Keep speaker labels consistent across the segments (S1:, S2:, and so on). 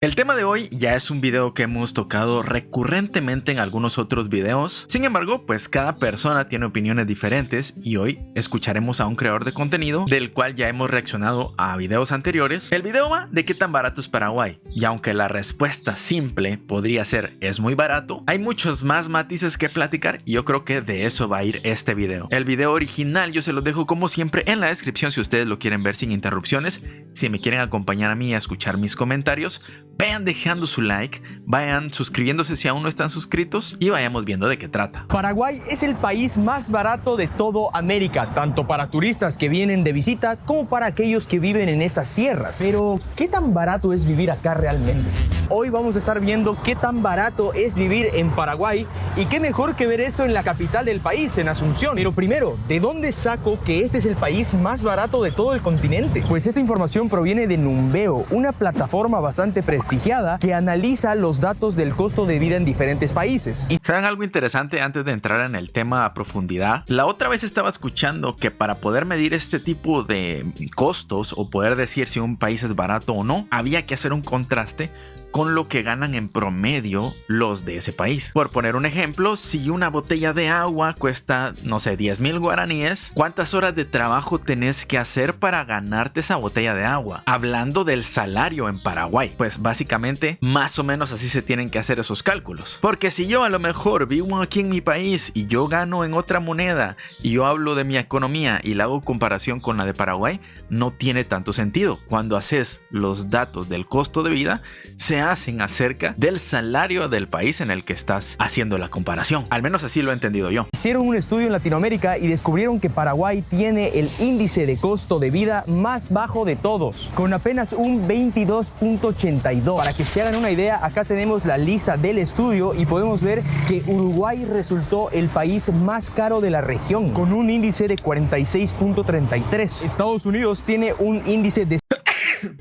S1: El tema de hoy ya es un video que hemos tocado recurrentemente en algunos otros videos. Sin embargo, pues cada persona tiene opiniones diferentes y hoy escucharemos a un creador de contenido del cual ya hemos reaccionado a videos anteriores. El video va de qué tan barato es Paraguay, y aunque la respuesta simple podría ser es muy barato, hay muchos más matices que platicar y yo creo que de eso va a ir este video. El video original yo se los dejo como siempre en la descripción si ustedes lo quieren ver sin interrupciones. Si me quieren acompañar a mí a escuchar mis comentarios, vayan dejando su like, vayan suscribiéndose si aún no están suscritos y vayamos viendo de qué trata.
S2: Paraguay es el país más barato de todo América, tanto para turistas que vienen de visita como para aquellos que viven en estas tierras. Pero, ¿qué tan barato es vivir acá realmente? Hoy vamos a estar viendo qué tan barato es vivir en Paraguay y qué mejor que ver esto en la capital del país, en Asunción. Pero primero, ¿de dónde saco que este es el país más barato de todo el continente? Pues esta información proviene de Numbeo, una plataforma bastante prestigiada que analiza los datos del costo de vida en diferentes países.
S1: ¿Y saben algo interesante antes de entrar en el tema a profundidad? La otra vez estaba escuchando que para poder medir este tipo de costos o poder decir si un país es barato o no, había que hacer un contraste con lo que ganan en promedio los de ese país. Por poner un ejemplo, si una botella de agua cuesta, no sé, 10,000 guaraníes, ¿cuántas horas de trabajo tenés que hacer para ganarte esa botella de agua? Hablando del salario en Paraguay, pues básicamente más o menos así se tienen que hacer esos cálculos. Porque si yo a lo mejor vivo aquí en mi país y yo gano en otra moneda y yo hablo de mi economía y la hago comparación con la de Paraguay, no tiene tanto sentido. Cuando haces los datos del costo de vida, se hacen acerca del salario del país en el que estás haciendo la comparación. Al menos así lo he entendido yo.
S2: Hicieron un estudio en Latinoamérica y descubrieron que Paraguay tiene el índice de costo de vida más bajo de todos, con apenas un 22.82. Para que se hagan una idea, acá tenemos la lista del estudio y podemos ver que Uruguay resultó el país más caro de la región, con un índice de 46.33. Estados Unidos tiene un índice de...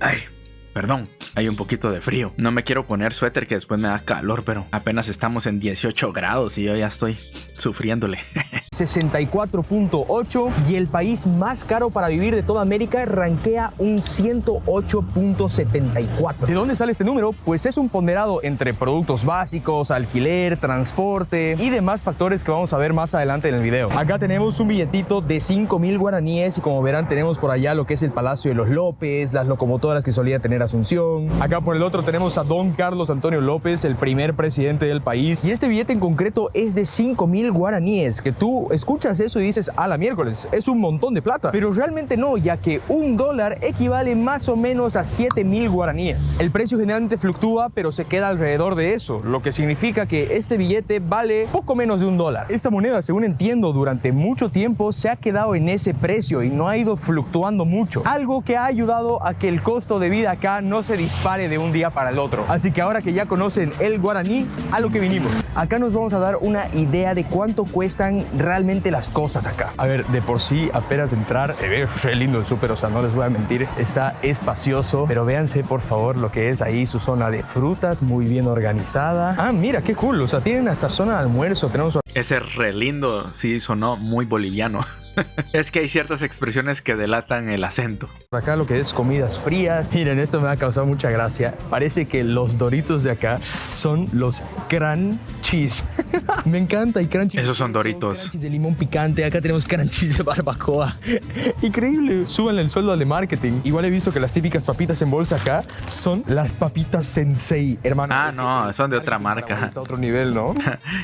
S1: Ay, perdón, hay un poquito de frío. No me quiero poner suéter que después me da calor, pero apenas estamos en 18 grados y yo ya estoy sufriéndole.
S2: 64.8 y el país más caro para vivir de toda América rankea un 108.74. ¿De dónde sale este número? Pues es un ponderado entre productos básicos, alquiler, transporte y demás factores que vamos a ver más adelante en el video. Acá tenemos un billetito de 5,000 guaraníes y como verán tenemos por allá lo que es el Palacio de los López, las locomotoras que solía tener Asunción. Acá por el otro tenemos a Don Carlos Antonio López, el primer presidente del país. Y este billete en concreto es de 5,000 guaraníes, que tú escuchas eso y dices, a la miércoles, es un montón de plata. Pero realmente no, ya que $1 equivale más o menos a 7,000 guaraníes. El precio generalmente fluctúa, pero se queda alrededor de eso, lo que significa que este billete vale poco menos de $1. Esta moneda, según entiendo, durante mucho tiempo se ha quedado en ese precio y no ha ido fluctuando mucho. Algo que ha ayudado a que el costo de vida acá no se dispare de un día para el otro. Así que ahora que ya conocen el guaraní, a lo que vinimos. Acá nos vamos a dar una idea de cuánto cuestan realmente las cosas acá. A ver, de por sí, apenas de entrar, se ve re lindo el súper, o sea, no les voy a mentir, está espacioso, pero véanse por favor lo que es ahí su zona de frutas, muy bien organizada. Ah, mira, qué cool, o sea, tienen hasta zona de almuerzo, tenemos...
S1: Ese re lindo sí sonó muy boliviano. Es que hay ciertas expresiones que delatan el acento.
S2: Acá lo que es comidas frías. Miren, esto me ha causado mucha gracia. Parece que los Doritos de acá son los Crunchies. Me encanta, y Crunchies.
S1: Esos son Doritos.
S2: Crunchies de limón picante. Acá tenemos Crunchies de barbacoa. Increíble. Súbanle el sueldo al de marketing. Igual he visto que las típicas papitas en bolsa acá son las papitas Sensei, hermano.
S1: Ah, no, son de otra marca.
S2: Está a otro nivel, ¿no?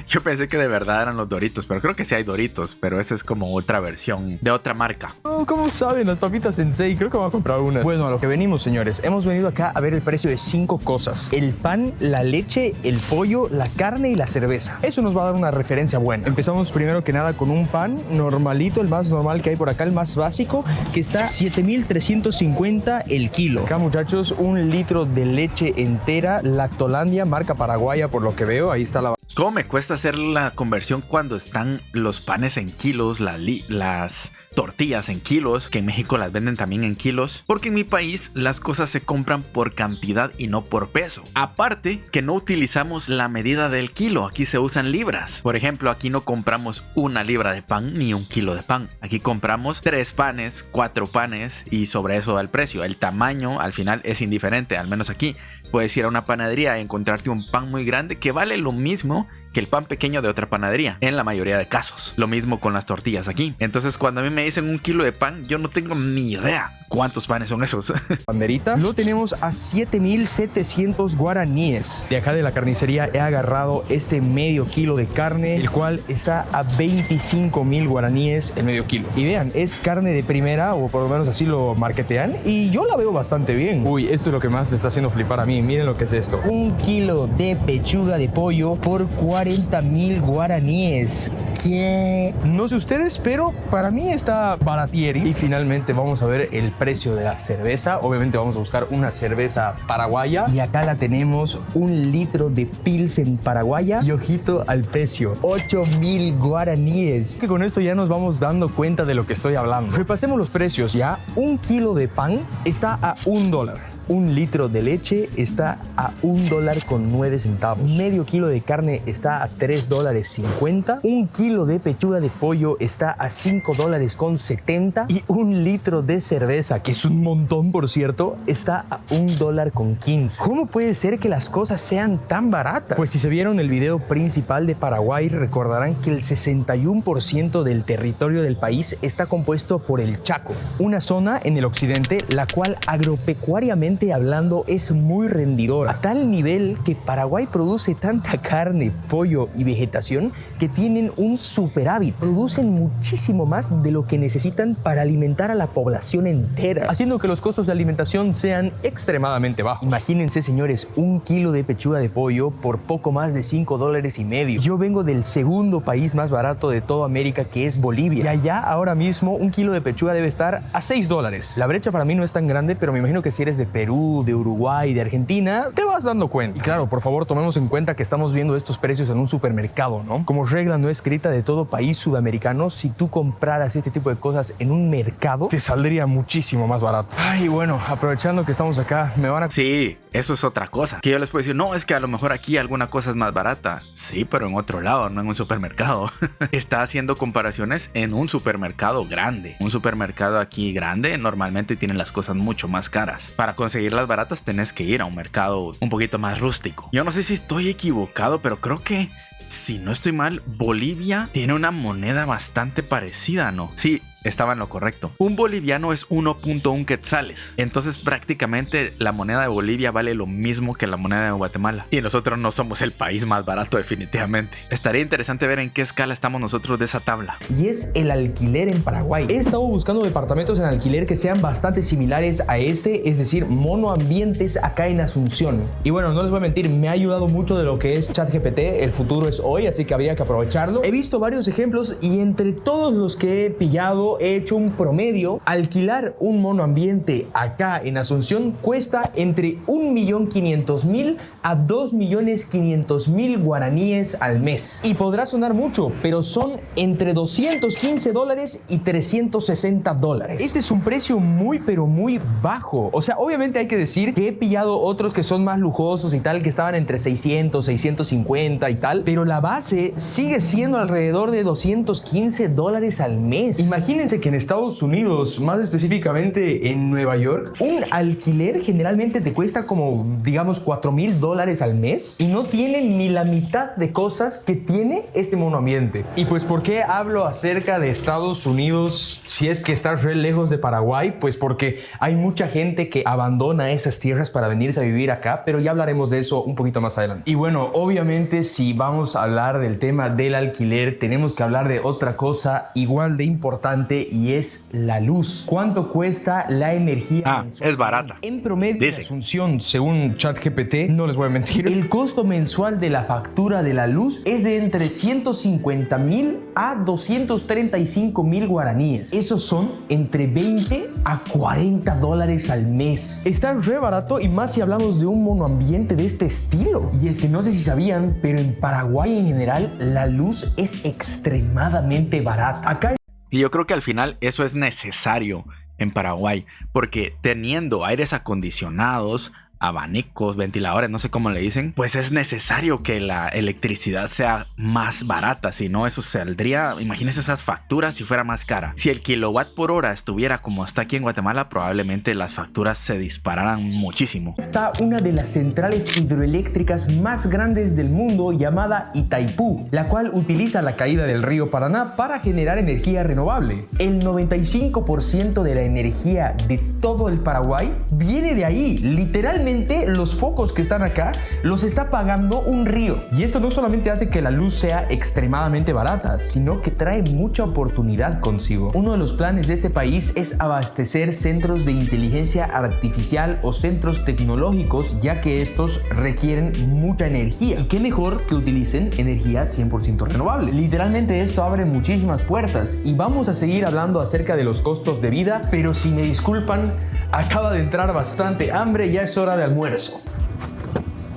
S1: Yo pensé que de verdad eran los Doritos, pero creo que sí hay Doritos, pero esa es como otra versión de otra marca.
S2: Oh, ¿cómo saben las papitas Sensei? Creo que voy a comprar una. Bueno, a lo que venimos, señores. Hemos venido acá a ver el precio de 5 cosas: el pan, la leche, el pollo, la carne y la cerveza. Eso nos va a dar una referencia buena. Empezamos primero que nada con un pan normalito, el más normal que hay por acá, el más básico, que está 7,350 el kilo. Acá, muchachos, 1 litro de leche entera, Lactolandia, marca paraguaya por lo que veo. Ahí está la...
S1: ¿Cómo me cuesta hacer la conversión cuando están los panes en kilos, las tortillas en kilos, que en México las venden también en kilos, porque en mi país las cosas se compran por cantidad y no por peso. Aparte que no utilizamos la medida del kilo, aquí se usan libras. Por ejemplo, aquí no compramos una libra de pan ni un kilo de pan. Aquí compramos 3 panes, 4 panes y sobre eso da el precio. El tamaño al final es indiferente, al menos aquí. Puedes ir a una panadería y encontrarte un pan muy grande que vale lo mismo que el pan pequeño de otra panadería, en la mayoría de casos. Lo mismo con las tortillas aquí. Entonces cuando a mí me dicen un kilo de pan, yo no tengo ni idea cuántos panes son esos.
S2: Banderita lo tenemos a 7,700 guaraníes. De acá de la carnicería he agarrado este medio kilo de carne, el cual está a 25,000 guaraníes el medio kilo. Y vean, es carne de primera, o por lo menos así lo marketean, y yo la veo bastante bien. Uy, esto es lo que más me está haciendo flipar a mí. Miren lo que es esto. Un kilo de pechuga de pollo por 40,000 guaraníes. ¿Qué? No sé ustedes, pero para mí está baratieri. Y finalmente vamos a ver el precio de la cerveza. Obviamente vamos a buscar una cerveza paraguaya. Y acá la tenemos, 1 litro de Pilsen paraguaya. Y ojito al precio, 8,000 guaraníes. Que con esto ya nos vamos dando cuenta de lo que estoy hablando. Repasemos los precios ya. 1 kilo de pan está a $1. 1 litro de leche está a $1.09. Medio kilo de carne está a $3.50. 1 kilo de pechuga de pollo está a $5.70. Y 1 litro de cerveza, que es un montón por cierto, está a $1.15. ¿Cómo puede ser que las cosas sean tan baratas? Pues si se vieron el video principal de Paraguay, recordarán que el 61% del territorio del país está compuesto por el Chaco, una zona en el occidente la cual agropecuariamente hablando es muy rendidora, a tal nivel que Paraguay produce tanta carne, pollo y vegetación que tienen un superávit. Producen muchísimo más de lo que necesitan para alimentar a la población entera, haciendo que los costos de alimentación sean extremadamente bajos. Imagínense, señores, 1 kilo de pechuga de pollo por poco más de $5.50. Yo vengo del segundo país más barato de toda América, que es Bolivia, y allá ahora mismo 1 kilo de pechuga debe estar a $6. La brecha para mí no es tan grande, pero me imagino que si eres de Perú, de Uruguay, de Argentina, te vas dando cuenta. Y claro, por favor, tomemos en cuenta que estamos viendo estos precios en un supermercado, ¿no? Como regla no escrita de todo país sudamericano, si tú compraras este tipo de cosas en un mercado, te saldría muchísimo más barato. Ay, bueno, aprovechando que estamos acá, me van a...
S1: Sí, eso es otra cosa. Que yo les puedo decir, no, es que a lo mejor aquí alguna cosa es más barata. Sí, pero en otro lado, no en un supermercado. Está haciendo comparaciones en un supermercado grande. Un supermercado aquí grande normalmente tiene las cosas mucho más caras. Para conseguirlas baratas tenés que ir a un mercado un poquito más rústico. Yo no sé si estoy equivocado, pero creo que, si no estoy mal, Bolivia tiene una moneda bastante parecida, ¿no? Sí, estaba en lo correcto. Un boliviano es 1.1 quetzales. Entonces prácticamente la moneda de Bolivia vale lo mismo que la moneda de Guatemala. Y nosotros no somos el país más barato definitivamente. Estaría interesante ver en qué escala estamos nosotros de esa tabla.
S2: Y es el alquiler en Paraguay. He estado buscando departamentos en alquiler que sean bastante similares a este, es decir, monoambientes acá en Asunción. Y bueno, no les voy a mentir, me ha ayudado mucho de lo que es ChatGPT. El futuro es hoy, así que habría que aprovecharlo. He visto varios ejemplos y entre todos los que he pillado he hecho un promedio. Alquilar un monoambiente acá en Asunción cuesta entre 1.500.000 a 2.500.000 guaraníes al mes. Y podrá sonar mucho, pero son entre $215 y $360. Este es un precio muy, pero muy bajo. O sea, obviamente hay que decir que he pillado otros que son más lujosos y tal, que estaban entre 600, 650 y tal, pero la base sigue siendo alrededor de $215 al mes. Imagínense que en Estados Unidos, más específicamente en Nueva York, un alquiler generalmente te cuesta como, digamos, $4,000 al mes y no tiene ni la mitad de cosas que tiene este monoambiente. Y pues, ¿por qué hablo acerca de Estados Unidos si es que estás re lejos de Paraguay? Pues porque hay mucha gente que abandona esas tierras para venirse a vivir acá, pero ya hablaremos de eso un poquito más adelante. Y bueno, obviamente si vamos a hablar del tema del alquiler, tenemos que hablar de otra cosa igual de importante, y es la luz. ¿Cuánto cuesta la energía mensual?
S1: Es barata.
S2: En promedio en Asunción, según ChatGPT, no les voy a mentir, el costo mensual de la factura de la luz es de entre 150,000 a 235,000 guaraníes. Esos son entre 20 a $40 al mes. Está re barato, y más si hablamos de un monoambiente de este estilo. Y es que no sé si sabían, pero en Paraguay en general la luz es extremadamente barata. Acá
S1: Y yo creo que al final eso es necesario en Paraguay, porque teniendo aires acondicionados, abanicos, ventiladores, no sé cómo le dicen, pues es necesario que la electricidad sea más barata, si no eso saldría, imagínense esas facturas si fuera más cara. Si el kilowatt por hora estuviera como está aquí en Guatemala, probablemente las facturas se dispararan muchísimo.
S2: Está una de las centrales hidroeléctricas más grandes del mundo llamada Itaipú, la cual utiliza la caída del río Paraná para generar energía renovable. El 95% de la energía de todo el Paraguay viene de ahí, literalmente. Los focos que están acá los está pagando un río. Y esto no solamente hace que la luz sea extremadamente barata, sino que trae mucha oportunidad consigo. Uno de los planes de este país es abastecer centros de inteligencia artificial o centros tecnológicos, ya que estos requieren mucha energía. Y qué mejor que utilicen energía 100% renovable. Literalmente esto abre muchísimas puertas y vamos a seguir hablando acerca de los costos de vida, pero si me disculpan, acaba de entrar bastante hambre, ya es hora de almuerzo.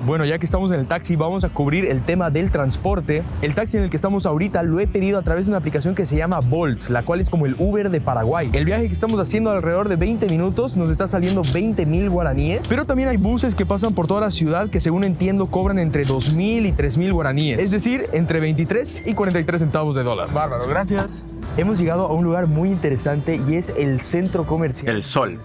S2: Bueno, ya que estamos en el taxi, vamos a cubrir el tema del transporte. El taxi en el que estamos ahorita lo he pedido a través de una aplicación que se llama Bolt, la cual es como el Uber de Paraguay. El viaje que estamos haciendo alrededor de 20 minutos nos está saliendo 20.000 guaraníes, pero también hay buses que pasan por toda la ciudad que, según entiendo, cobran entre 2.000 y 3.000 guaraníes, es decir, entre 23 y 43 centavos de dólar. Bárbaro, gracias. Hemos llegado a un lugar muy interesante y es el centro comercial
S1: El Sol.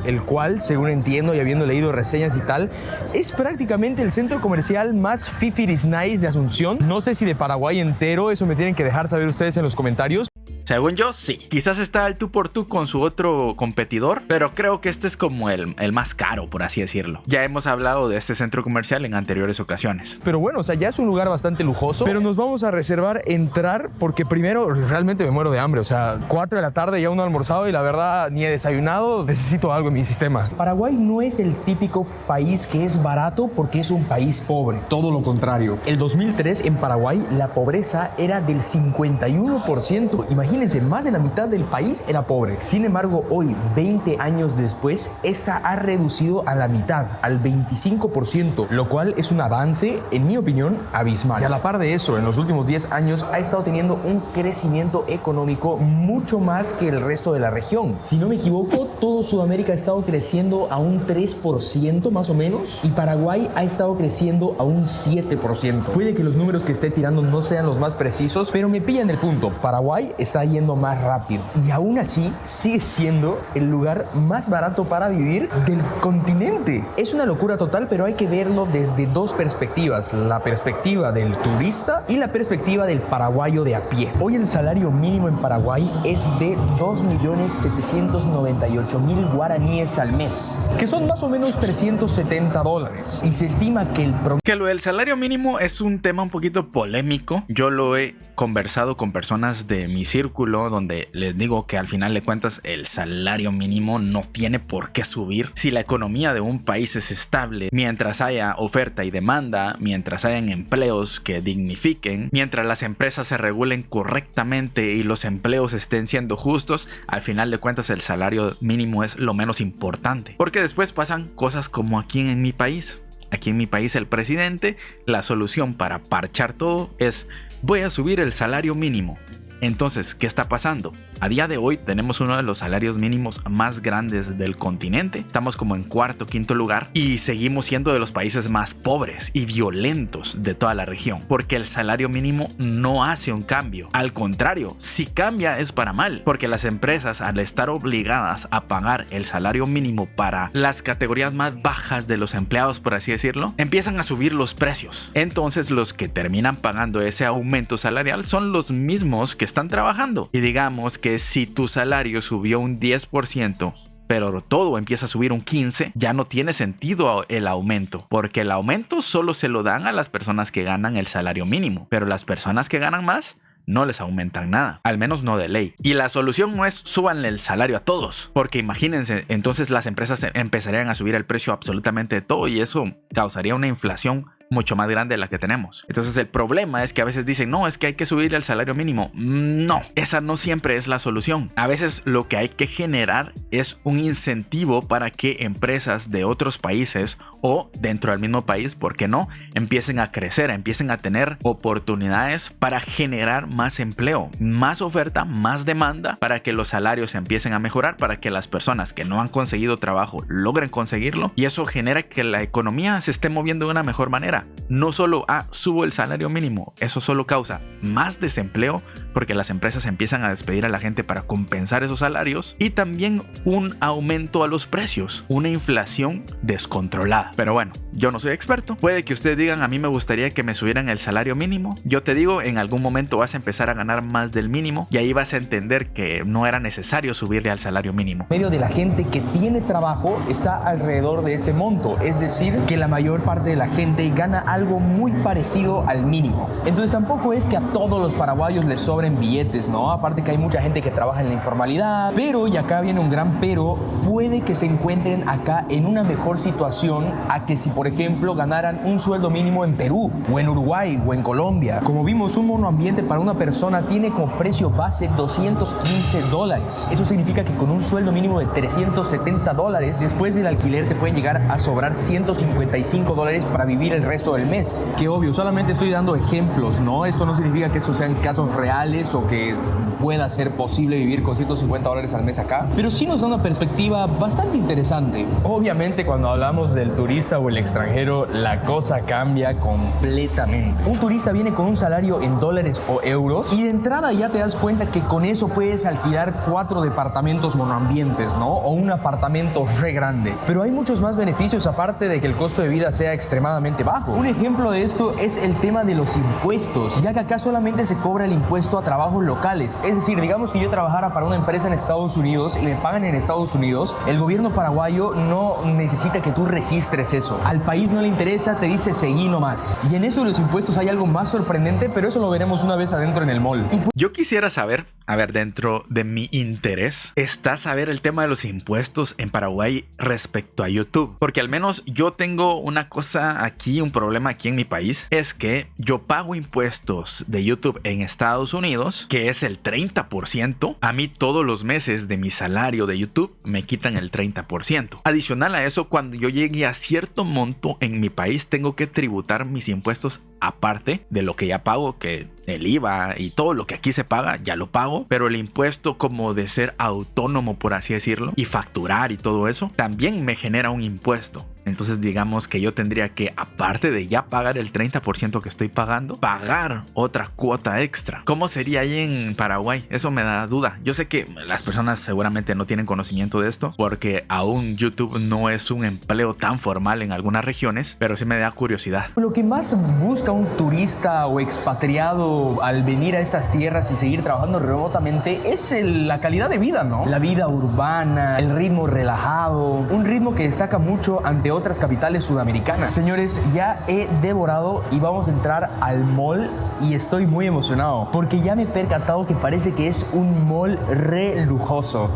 S2: El cual, según entiendo y habiendo leído reseñas y tal, es prácticamente el centro comercial más fifiris nice de Asunción. No sé si de Paraguay entero, eso me tienen que dejar saber ustedes en los comentarios.
S1: Según yo, sí. Quizás está al tú por tú con su otro competidor, pero creo que este es como el más caro, por así decirlo. Ya hemos hablado de este centro comercial en anteriores ocasiones.
S2: Pero bueno, o sea, ya es un lugar bastante lujoso, pero nos vamos a reservar entrar porque primero realmente me muero de hambre. O sea, 4 de la tarde ya uno ha almorzado y la verdad ni he desayunado. Necesito algo en mi sistema. Paraguay no es el típico país que es barato porque es un país pobre. Todo lo contrario. El 2003 en Paraguay la pobreza era del 51%. Imagínense, más de la mitad del país era pobre. Sin embargo, hoy, 20 años después, esta ha reducido a la mitad, al 25%, lo cual es un avance, en mi opinión, abismal. Y a la par de eso, en los últimos 10 años ha estado teniendo un crecimiento económico mucho más que el resto de la región. Si no me equivoco, todo Sudamérica ha estado creciendo a un 3% más o menos, y Paraguay ha estado creciendo a un 7%. Puede que los números que esté tirando no sean los más precisos, pero me pillan el punto. Paraguay está yendo más rápido y aún así sigue siendo el lugar más barato para vivir del continente. Es una locura total, pero hay que verlo desde dos perspectivas: la perspectiva del turista y la perspectiva del paraguayo de a pie. Hoy el salario mínimo en Paraguay es de 2.798.000 guaraníes al mes, que son más o menos $370, y se estima que
S1: lo del salario mínimo es un tema un poquito polémico. Yo lo he conversado con personas de mi círculo, donde les digo que al final de cuentas el salario mínimo no tiene por qué subir si la economía de un país es estable, mientras haya oferta y demanda, mientras hayan empleos que dignifiquen, mientras las empresas se regulen correctamente y los empleos estén siendo justos. Al final de cuentas el salario mínimo es lo menos importante, porque después pasan cosas como aquí en mi país. Aquí en mi país el presidente, la solución para parchar todo es: voy a subir el salario mínimo. Entonces, ¿qué está pasando? A día de hoy tenemos uno de los salarios mínimos más grandes del continente. Estamos como en cuarto, quinto lugar y seguimos siendo de los países más pobres y violentos de toda la región, porque el salario mínimo no hace un cambio. Al contrario, si cambia es para mal, porque las empresas, al estar obligadas a pagar el salario mínimo para las categorías más bajas de los empleados, por así decirlo, empiezan a subir los precios. Entonces los que terminan pagando ese aumento salarial son los mismos que están trabajando. Y digamos que si tu salario subió un 10%, pero todo empieza a subir un 15%, ya no tiene sentido el aumento, porque el aumento solo se lo dan a las personas que ganan el salario mínimo, pero las personas que ganan más no les aumentan nada, al menos no de ley. Y la solución no es súbanle el salario a todos, porque imagínense, entonces las empresas empezarían a subir el precio absolutamente de todo y eso causaría una inflación mucho más grande de la que tenemos. Entonces el problema es que a veces dicen: no, es que hay que subir el salario mínimo. No, esa no siempre es la solución. A veces lo que hay que generar es un incentivo para que empresas de otros países o dentro del mismo país, ¿por qué no? Empiecen a crecer, empiecen a tener oportunidades para generar más empleo, más oferta, más demanda, para que los salarios empiecen a mejorar, para que las personas que no han conseguido trabajo logren conseguirlo, y eso genera que la economía se esté moviendo de una mejor manera. No solo subo el salario mínimo, eso solo causa más desempleo porque las empresas empiezan a despedir a la gente para compensar esos salarios, y también un aumento a los precios, una inflación descontrolada. Pero bueno, yo no soy experto. Puede que ustedes digan, a mí me gustaría que me subieran el salario mínimo. Yo te digo, en algún momento vas a empezar a ganar más del mínimo y ahí vas a entender que no era necesario subirle al salario mínimo.
S2: Medio de la gente que tiene trabajo está alrededor de este monto, es decir, que la mayor parte de la gente gana algo muy parecido al mínimo. Entonces tampoco es que a todos los paraguayos les sobren billetes, ¿no? Aparte que hay mucha gente que trabaja en la informalidad, pero, y acá viene un gran pero, puede que se encuentren acá en una mejor situación a que si por ejemplo ganaran un sueldo mínimo en Perú o en Uruguay o en Colombia. Como vimos, un monoambiente para una persona tiene como precio base $215. Eso significa que con un sueldo mínimo de $370, después del alquiler te pueden llegar a sobrar $155 para vivir el resto del mes. Que obvio, solamente estoy dando ejemplos, ¿no? Esto no significa que estos sean casos reales o que pueda ser posible vivir con $150 al mes acá, pero sí nos da una perspectiva bastante interesante. Obviamente cuando hablamos del turista o el extranjero, la cosa cambia completamente. Un turista viene con un salario en dólares o euros y de entrada ya te das cuenta que con eso puedes alquilar 4 departamentos monoambientes, ¿no? O un apartamento re grande. Pero hay muchos más beneficios aparte de que el costo de vida sea extremadamente bajo. Un ejemplo de esto es el tema de los impuestos, ya que acá solamente se cobra el impuesto a trabajos locales. Es decir, digamos que yo trabajara para una empresa en Estados Unidos y me pagan en Estados Unidos, el gobierno paraguayo no necesita que tú registres eso. Al país no le interesa, te dice seguí nomás. Y en eso de los impuestos hay algo más sorprendente, pero eso lo veremos una vez adentro en el mall.
S1: Yo quisiera saber, dentro de mi interés está saber el tema de los impuestos en Paraguay respecto a YouTube, porque al menos yo tengo una cosa aquí, un problema aquí en mi país, es que yo pago impuestos de YouTube en Estados Unidos, que es el 30%. A mí todos los meses de mi salario de YouTube me quitan el 30%. Adicional a eso, cuando yo llegue a cierto monto en mi país, tengo que tributar mis impuestos aparte de lo que ya pago, que el IVA y todo lo que aquí se paga ya lo pago, pero el impuesto como de ser autónomo, por así decirlo, y facturar y todo eso también me genera un impuesto. Entonces digamos que yo tendría que, aparte de ya pagar el 30% que estoy pagando, pagar otra cuota extra. ¿Cómo sería ahí en Paraguay? Eso me da duda. Yo sé que las personas seguramente no tienen conocimiento de esto, porque aún YouTube no es un empleo tan formal en algunas regiones, pero sí me da curiosidad.
S2: Lo que más busca un turista o expatriado al venir a estas tierras y seguir trabajando remotamente es la calidad de vida, ¿no? La vida urbana, el ritmo relajado, un ritmo que destaca mucho ante otras capitales sudamericanas. Señores, ya he devorado y vamos a entrar al mall y estoy muy emocionado porque ya me he percatado que parece que es un mall re lujoso.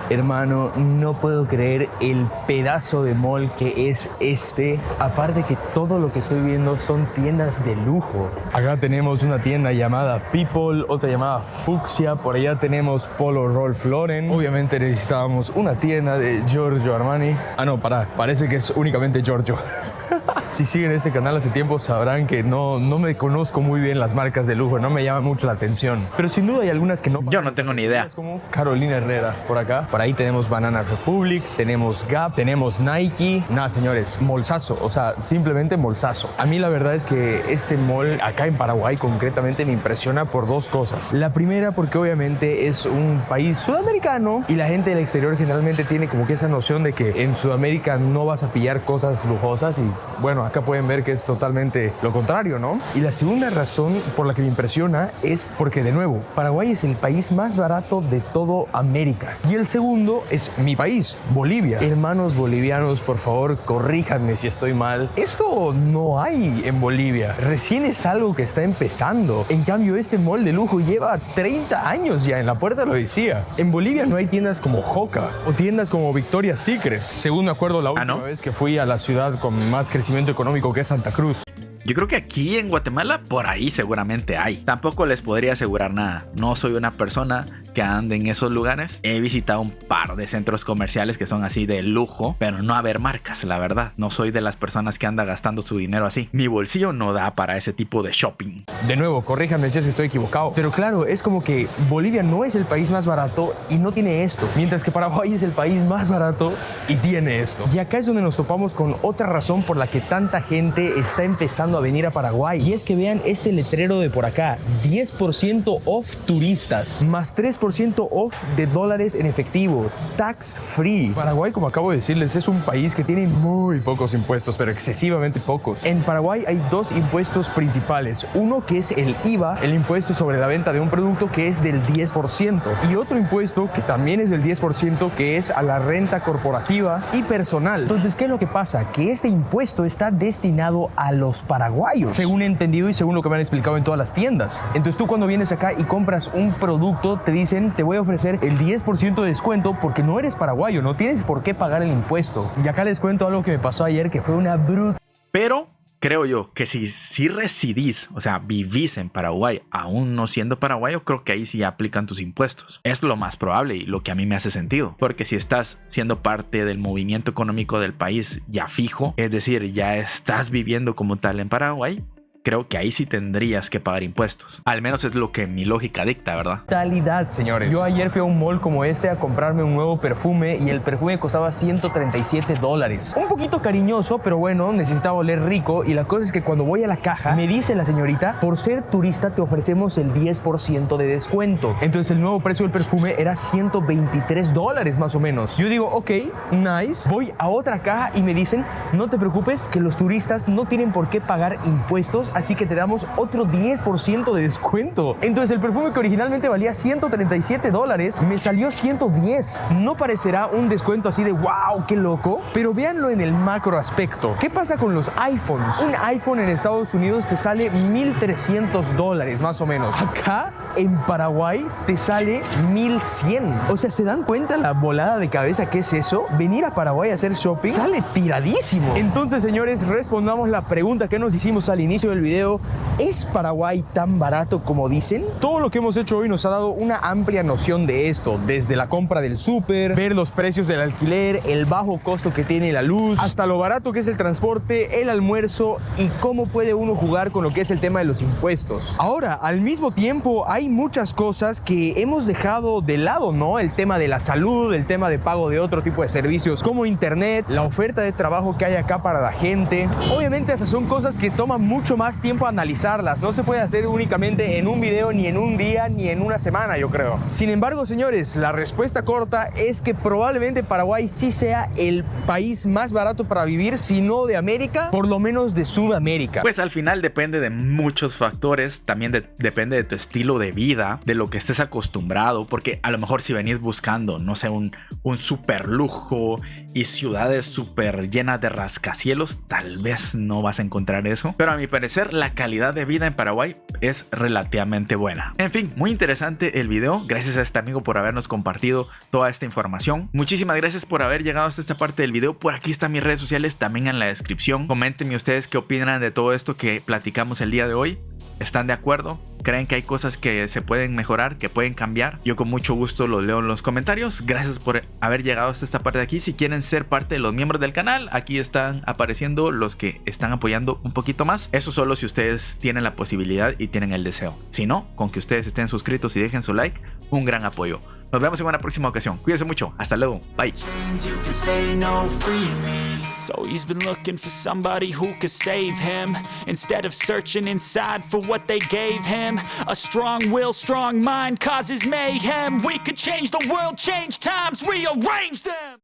S2: Hermano, no puedo creer el pedazo de mall que es este. Aparte que todo lo que estoy viendo son tiendas de lujo. Acá tenemos una tienda llamada People, otra llamada Fucsia. Por allá tenemos Polo Ralph Lauren. Obviamente necesitábamos una tienda de Giorgio Armani. Ah, no, parece que es únicamente Giorgio. Si siguen este canal hace tiempo sabrán que no me conozco muy bien las marcas de lujo, no me llama mucho la atención. Pero sin duda hay algunas que no.
S1: Yo no tengo ni idea.
S2: Como Carolina Herrera por acá. Por ahí tenemos Banana Republic, tenemos Gap, tenemos Nike. Nada, señores, molsazo, o sea, simplemente molsazo. A mí la verdad es que este mall acá en Paraguay concretamente me impresiona por dos cosas. La primera porque obviamente es un país sudamericano y la gente del exterior generalmente tiene como que esa noción de que en Sudamérica no vas a pillar cosas lujosas y bueno, acá pueden ver que es totalmente lo contrario, ¿no? Y la segunda razón por la que me impresiona es porque, de nuevo, Paraguay es el país más barato de todo América. Y el segundo es mi país, Bolivia. Hermanos bolivianos, por favor, corríjanme si estoy mal. Esto no hay en Bolivia. Recién es algo que está empezando. En cambio, este mall de lujo lleva 30 años ya, en la puerta lo decía. En Bolivia no hay tiendas como Joca o tiendas como Victoria's Secret. Según me acuerdo, la última vez que fui a la ciudad con más crecimiento económico, que es Santa Cruz.
S1: Yo creo que aquí en Guatemala por ahí seguramente hay. Tampoco les podría asegurar nada. No soy una persona que ando en esos lugares. He visitado un par de centros comerciales que son así de lujo, pero no a ver marcas, la verdad. No soy de las personas que anda gastando su dinero así. Mi bolsillo no da para ese tipo de shopping.
S2: De nuevo, corríjanme si es que estoy equivocado. Pero claro, es como que Bolivia no es el país más barato y no tiene esto, mientras que Paraguay es el país más barato y tiene esto. Y acá es donde nos topamos con otra razón por la que tanta gente está empezando a venir a Paraguay. Y es que vean este letrero de por acá: 10% off turistas, más 3% off de dólares en efectivo, tax free. Paraguay, como acabo de decirles, es un país que tiene muy pocos impuestos, pero excesivamente pocos. En Paraguay hay dos impuestos principales. Uno que es el IVA, el impuesto sobre la venta de un producto, que es del 10%. Y otro impuesto que también es del 10%, que es a la renta corporativa y personal. Entonces, ¿qué es lo que pasa? Que este impuesto está destinado a los paraguayos, según he entendido y según lo que me han explicado en todas las tiendas. Entonces tú, cuando vienes acá y compras un producto, te dicen: te voy a ofrecer el 10% de descuento porque no eres paraguayo, no tienes por qué pagar el impuesto. Y acá les cuento algo que me pasó ayer, que fue una bruta.
S1: Pero creo yo que si residís, o sea, vivís en Paraguay, aún no siendo paraguayo, creo que ahí sí aplican tus impuestos. Es lo más probable y lo que a mí me hace sentido. Porque si estás siendo parte del movimiento económico del país ya fijo, es decir, ya estás viviendo como tal en Paraguay, creo que ahí sí tendrías que pagar impuestos. Al menos es lo que mi lógica dicta, ¿verdad?
S2: Brutalidad, señores. Yo ayer fui a un mall como este a comprarme un nuevo perfume y el perfume costaba $137. Un poquito cariñoso, pero bueno, necesitaba oler rico. Y la cosa es que cuando voy a la caja, me dice la señorita: por ser turista te ofrecemos el 10% de descuento. Entonces el nuevo precio del perfume era $123 más o menos. Yo digo: ok, nice. Voy a otra caja y me dicen: no te preocupes, que los turistas no tienen por qué pagar impuestos, así que te damos otro 10% de descuento. Entonces el perfume, que originalmente valía $137, me salió $110. No parecerá un descuento así de wow, qué loco, pero véanlo en el macro aspecto. ¿Qué pasa con los iPhones? Un iPhone en Estados Unidos te sale $1,300 más o menos. Acá en Paraguay te sale $1,100. O sea, ¿se dan cuenta la volada de cabeza que es eso? Venir a Paraguay a hacer shopping sale tiradísimo. Entonces, señores, respondamos la pregunta que nos hicimos al inicio del video: ¿es Paraguay tan barato como dicen? Todo lo que hemos hecho hoy nos ha dado una amplia noción de esto, desde la compra del súper, ver los precios del alquiler, el bajo costo que tiene la luz, hasta lo barato que es el transporte, el almuerzo y cómo puede uno jugar con lo que es el tema de los impuestos. Ahora, al mismo tiempo, hay muchas cosas que hemos dejado de lado, ¿no? El tema de la salud, el tema de pago de otro tipo de servicios como internet, la oferta de trabajo que hay acá para la gente. Obviamente esas son cosas que toman mucho más tiempo analizarlas. No se puede hacer únicamente en un video, ni en un día, ni en una semana, yo creo. Sin embargo, señores, la respuesta corta es que probablemente Paraguay sí sea el país más barato para vivir, si no de América, por lo menos de Sudamérica.
S1: Pues al final depende de muchos factores. También depende de tu estilo de vida, de lo que estés acostumbrado, porque a lo mejor si venís buscando, no sé, un super lujo y ciudades súper llenas de rascacielos, tal vez no vas a encontrar eso. Pero a mi parecer, la calidad de vida en Paraguay es relativamente buena. En fin, muy interesante el video. Gracias a este amigo por habernos compartido toda esta información. Muchísimas gracias por haber llegado hasta esta parte del video. Por aquí están mis redes sociales también en la descripción. Coméntenme ustedes qué opinan de todo esto que platicamos el día de hoy. ¿Están de acuerdo? ¿Creen que hay cosas que se pueden mejorar, que pueden cambiar? Yo con mucho gusto los leo en los comentarios. Gracias por haber llegado hasta esta parte de aquí. Si quieren ser parte de los miembros del canal, aquí están apareciendo los que están apoyando un poquito más. Eso solo si ustedes tienen la posibilidad y tienen el deseo. Si no, con que ustedes estén suscritos y dejen su like, un gran apoyo. Nos vemos en una próxima ocasión. Cuídense mucho. Hasta luego. Bye.
S3: So he's been looking for somebody who could save him, instead of searching inside for what they gave him. A strong will, strong mind causes mayhem. We could change the world, change times, rearrange them.